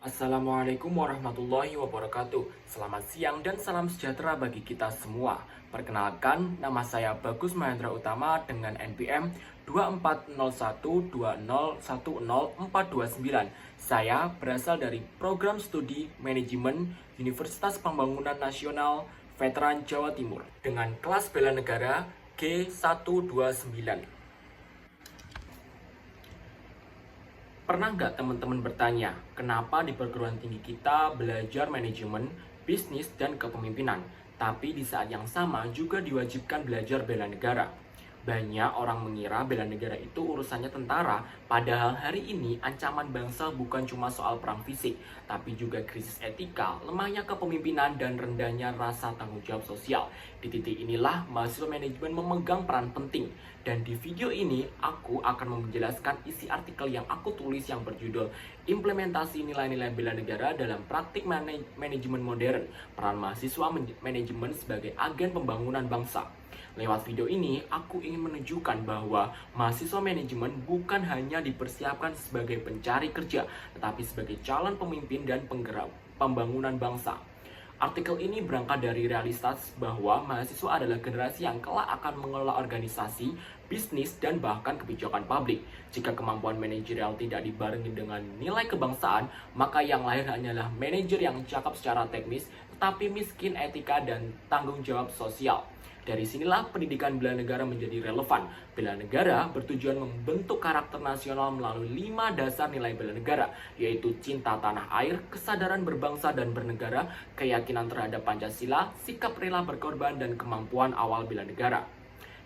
Assalamualaikum warahmatullahi wabarakatuh. Selamat siang dan salam sejahtera bagi kita semua. Perkenalkan, nama saya Bagus Mahendra Utama dengan NPM 240120104229. Saya berasal dari Program Studi Manajemen Universitas Pembangunan Nasional Veteran Jawa Timur dengan kelas bela negara G129. Pernah nggak teman-teman bertanya, kenapa di perguruan tinggi kita belajar manajemen, bisnis, dan kepemimpinan, tapi di saat yang sama juga diwajibkan belajar bela negara? Banyak orang mengira bela negara itu urusannya tentara, padahal hari ini ancaman bangsa bukan cuma soal perang fisik, tapi juga krisis etika, lemahnya kepemimpinan, dan rendahnya rasa tanggung jawab sosial. Di titik inilah mahasiswa manajemen memegang peran penting. Dan di video ini, aku akan menjelaskan isi artikel yang aku tulis yang berjudul Implementasi Nilai-Nilai Bela Negara dalam Praktik Manajemen Modern, Peran Mahasiswa Manajemen sebagai Agen Pembangunan Bangsa. Lewat video ini, aku ingin menunjukkan bahwa mahasiswa manajemen bukan hanya dipersiapkan sebagai pencari kerja, tetapi sebagai calon pemimpin dan penggerak pembangunan bangsa. Artikel ini berangkat dari realitas bahwa mahasiswa adalah generasi yang kelak akan mengelola organisasi, bisnis, dan bahkan kebijakan publik. Jika kemampuan manajerial tidak dibarengi dengan nilai kebangsaan, maka yang lahir hanyalah manajer yang cakap secara teknis, tetapi miskin etika dan tanggung jawab sosial. Dari sinilah pendidikan bela negara menjadi relevan. Bela negara bertujuan membentuk karakter nasional melalui 5 dasar nilai bela negara, yaitu cinta tanah air, kesadaran berbangsa dan bernegara, keyakinan terhadap Pancasila, sikap rela berkorban, dan kemampuan awal bela negara.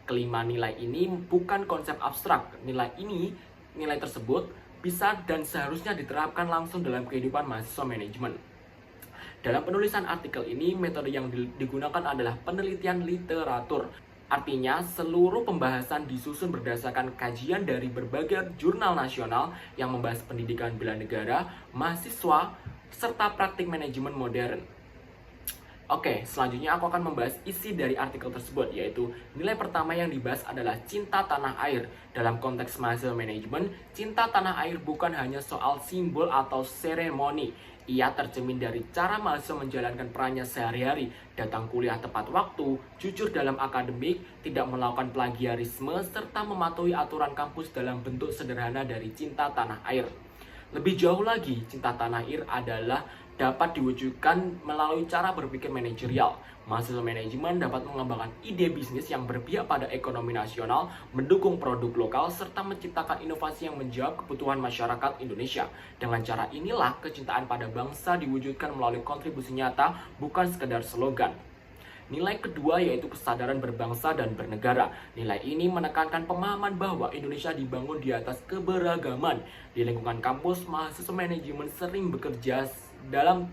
Kelima nilai ini bukan konsep abstrak. Nilai tersebut bisa dan seharusnya diterapkan langsung dalam kehidupan mahasiswa manajemen. Dalam penulisan artikel ini, metode yang digunakan adalah penelitian literatur. Artinya, seluruh pembahasan disusun berdasarkan kajian dari berbagai jurnal nasional yang membahas pendidikan bela negara, mahasiswa, serta praktik manajemen modern. Oke, selanjutnya aku akan membahas isi dari artikel tersebut, yaitu nilai pertama yang dibahas adalah cinta tanah air. Dalam konteks mahasiswa manajemen, cinta tanah air bukan hanya soal simbol atau seremoni. Ia tercermin dari cara mahasiswa menjalankan perannya sehari-hari, datang kuliah tepat waktu, jujur dalam akademik, tidak melakukan plagiarisme, serta mematuhi aturan kampus dalam bentuk sederhana dari cinta tanah air. Lebih jauh lagi, cinta tanah air adalah dapat diwujudkan melalui cara berpikir manajerial. Mahasiswa manajemen dapat mengembangkan ide bisnis yang berpihak pada ekonomi nasional, mendukung produk lokal, serta menciptakan inovasi yang menjawab kebutuhan masyarakat Indonesia. Dengan cara inilah, kecintaan pada bangsa diwujudkan melalui kontribusi nyata, bukan sekedar slogan. Nilai kedua yaitu kesadaran berbangsa dan bernegara. Nilai ini menekankan pemahaman bahwa Indonesia dibangun di atas keberagaman. Di lingkungan kampus, mahasiswa manajemen sering bekerja dalam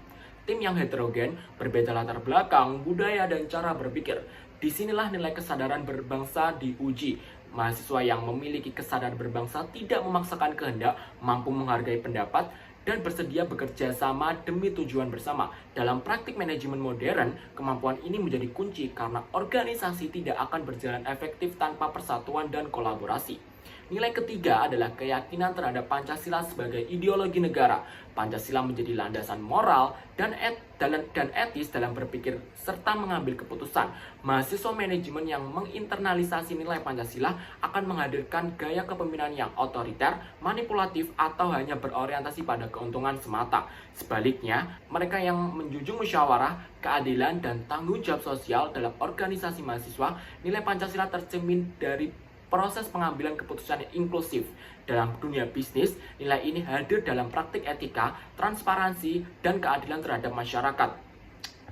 tim yang heterogen, berbeda latar belakang, budaya, dan cara berpikir. Disinilah nilai kesadaran berbangsa diuji. Mahasiswa yang memiliki kesadaran berbangsa tidak memaksakan kehendak, mampu menghargai pendapat, dan bersedia bekerja sama demi tujuan bersama. Dalam praktik manajemen modern, kemampuan ini menjadi kunci karena organisasi tidak akan berjalan efektif tanpa persatuan dan kolaborasi. Nilai ketiga adalah keyakinan terhadap Pancasila sebagai ideologi negara. Pancasila menjadi landasan moral dan etis dalam berpikir serta mengambil keputusan. Mahasiswa manajemen yang menginternalisasi nilai Pancasila akan menghadirkan gaya kepemimpinan yang otoriter, manipulatif, atau hanya berorientasi pada keuntungan semata. Sebaliknya, mereka yang menjunjung musyawarah, keadilan, dan tanggung jawab sosial dalam organisasi mahasiswa, nilai Pancasila tercermin dari proses pengambilan keputusan yang inklusif. Dalam dunia bisnis, nilai ini hadir dalam praktik etika, transparansi, dan keadilan terhadap masyarakat.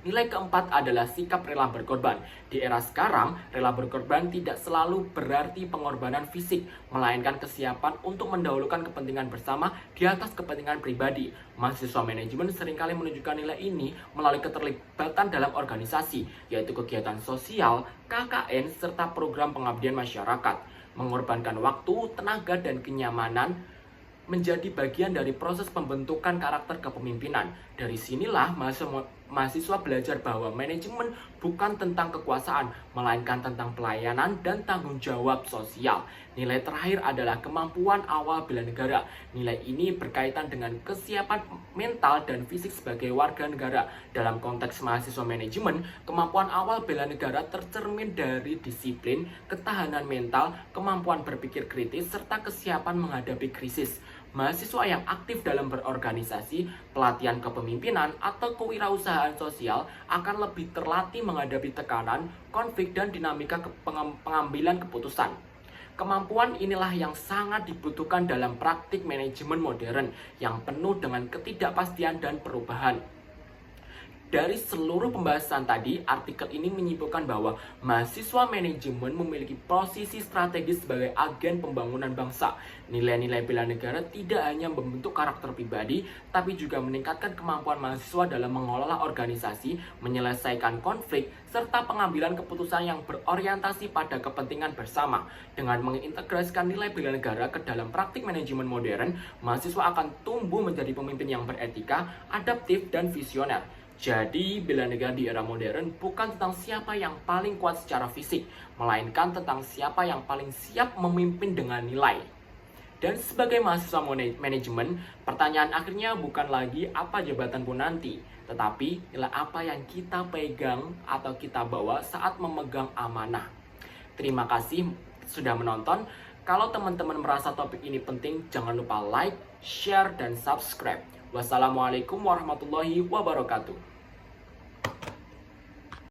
Nilai keempat adalah sikap rela berkorban. Di era sekarang, rela berkorban tidak selalu berarti pengorbanan fisik, melainkan kesiapan untuk mendahulukan kepentingan bersama di atas kepentingan pribadi. Mahasiswa manajemen seringkali menunjukkan nilai ini melalui keterlibatan dalam organisasi, yaitu kegiatan sosial, KKN, serta program pengabdian masyarakat. Mengorbankan waktu, tenaga, dan kenyamanan menjadi bagian dari proses pembentukan karakter kepemimpinan. Dari sinilah mahasiswa belajar bahwa manajemen bukan tentang kekuasaan, melainkan tentang pelayanan dan tanggung jawab sosial. Nilai terakhir adalah kemampuan awal bela negara. Nilai ini berkaitan dengan kesiapan mental dan fisik sebagai warga negara. Dalam konteks mahasiswa manajemen, kemampuan awal bela negara tercermin dari disiplin, ketahanan mental, kemampuan berpikir kritis, serta kesiapan menghadapi krisis. Mahasiswa yang aktif dalam berorganisasi, pelatihan kepemimpinan, atau kewirausahaan sosial akan lebih terlatih menghadapi tekanan, konflik, dan dinamika pengambilan keputusan. Kemampuan inilah yang sangat dibutuhkan dalam praktik manajemen modern yang penuh dengan ketidakpastian dan perubahan. Dari seluruh pembahasan tadi, artikel ini menyimpulkan bahwa mahasiswa manajemen memiliki posisi strategis sebagai agen pembangunan bangsa. Nilai-nilai bela negara tidak hanya membentuk karakter pribadi, tapi juga meningkatkan kemampuan mahasiswa dalam mengelola organisasi, menyelesaikan konflik, serta pengambilan keputusan yang berorientasi pada kepentingan bersama. Dengan mengintegrasikan nilai bela negara ke dalam praktik manajemen modern, mahasiswa akan tumbuh menjadi pemimpin yang beretika, adaptif, dan visioner. Jadi, bela negara di era modern bukan tentang siapa yang paling kuat secara fisik, melainkan tentang siapa yang paling siap memimpin dengan nilai. Dan sebagai mahasiswa manajemen, pertanyaan akhirnya bukan lagi apa jabatan pun nanti, tetapi nilai apa yang kita pegang atau kita bawa saat memegang amanah. Terima kasih sudah menonton. Kalau teman-teman merasa topik ini penting, jangan lupa like, share, dan subscribe. Wassalamualaikum warahmatullahi wabarakatuh.